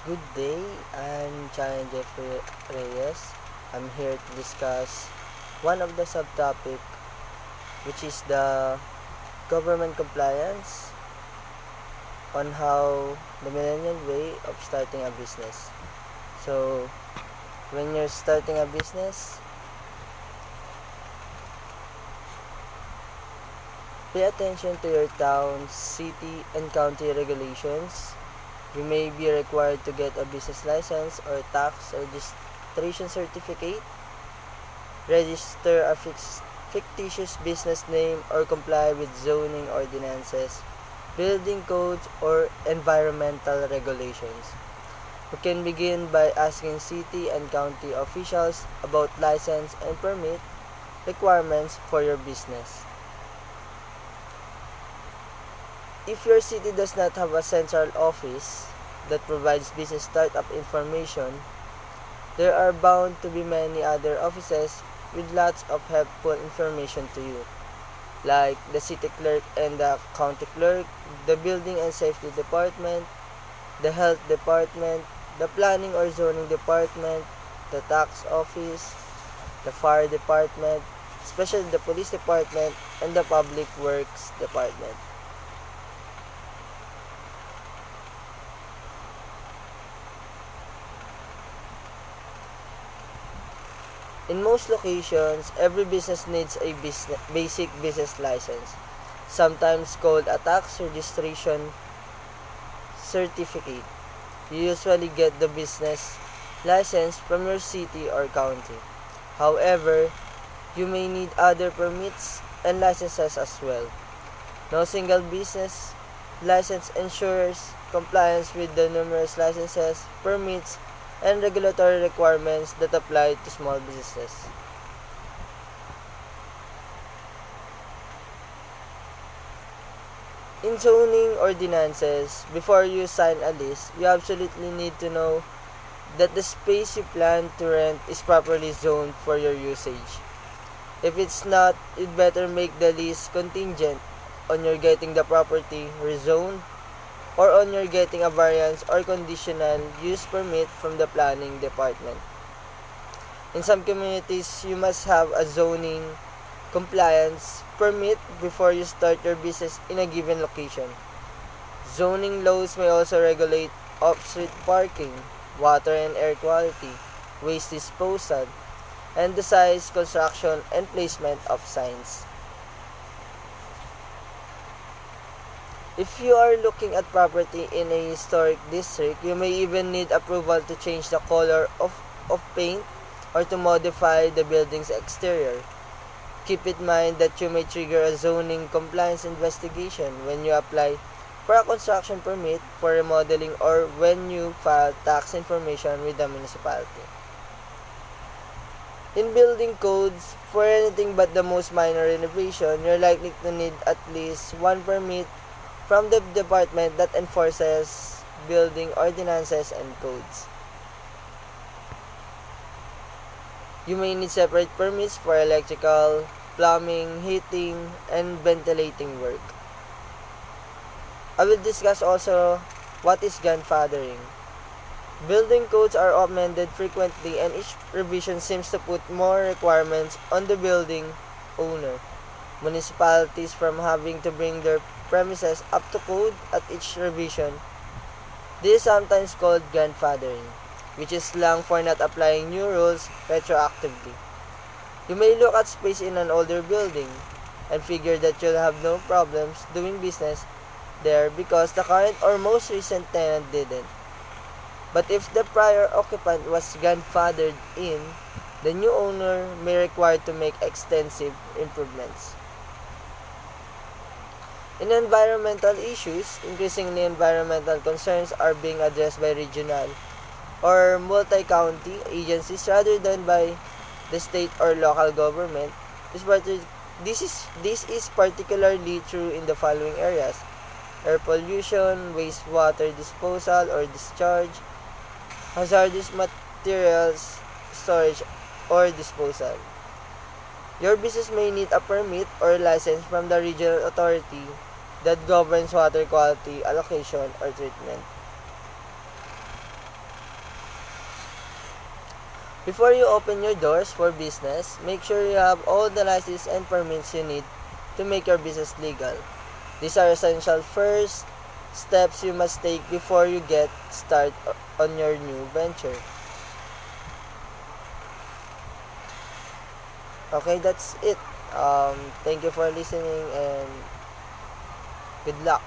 Good day, I'm Challenger Reyes. I'm here to discuss one of the subtopic, which is the government compliance on how the millennial way of starting a business. So, when you're starting a business, pay attention to your town, city, and county regulations. You may be required to get a business license or tax registration certificate, register a fictitious business name, or comply with zoning ordinances, building codes, or environmental regulations. You can begin by asking city and county officials about license and permit requirements for your business. If your city does not have a central office that provides business startup information, there are bound to be many other offices with lots of helpful information to you, like the city clerk and the county clerk, the building and safety department, the health department, the planning or zoning department, the tax office, the fire department, especially the police department, and the public works department. In most locations, every business needs a basic business license, sometimes called a tax registration certificate. You usually get the business license from your city or county. However, you may need other permits and licenses as well. No single business license ensures compliance with the numerous licenses, permits, and regulatory requirements that apply to small businesses. In zoning ordinances, before you sign a lease, you absolutely need to know that the space you plan to rent is properly zoned for your usage. If it's not, you'd better make the lease contingent on your getting the property rezoned or on your getting a variance or conditional use permit from the planning department. In some communities, you must have a zoning compliance permit before you start your business in a given location. Zoning laws may also regulate off-street parking, water and air quality, waste disposal, and the size, construction, and placement of signs. If you are looking at property in a historic district, you may even need approval to change the color of paint or to modify the building's exterior. Keep in mind that you may trigger a zoning compliance investigation when you apply for a construction permit for remodeling or when you file tax information with the municipality. In building codes, for anything but the most minor renovation, you're likely to need at least one permit from the department that enforces building ordinances and codes. You may need separate permits for electrical, plumbing, heating, and ventilating work. I will discuss also what is grandfathering. Building codes are amended frequently and each revision seems to put more requirements on the building owner. Municipalities from having to bring their premises up to code at each revision. This is sometimes called grandfathering, which is slang for not applying new rules retroactively. You may look at space in an older building and figure that you'll have no problems doing business there because the current or most recent tenant didn't. But if the prior occupant was grandfathered in, the new owner may require to make extensive improvements. In environmental issues, increasingly environmental concerns are being addressed by regional or multi-county agencies rather than by the state or local government. This is particularly true in the following areas: air pollution, wastewater disposal or discharge, hazardous materials storage or disposal. Your business may need a permit or license from the regional authority that governs water quality allocation or treatment. Before you open your doors for business, make sure you have all the licenses and permits you need to make your business legal. These are essential first steps you must take before you get started on your new venture. Okay, that's it. Thank you for listening and good luck.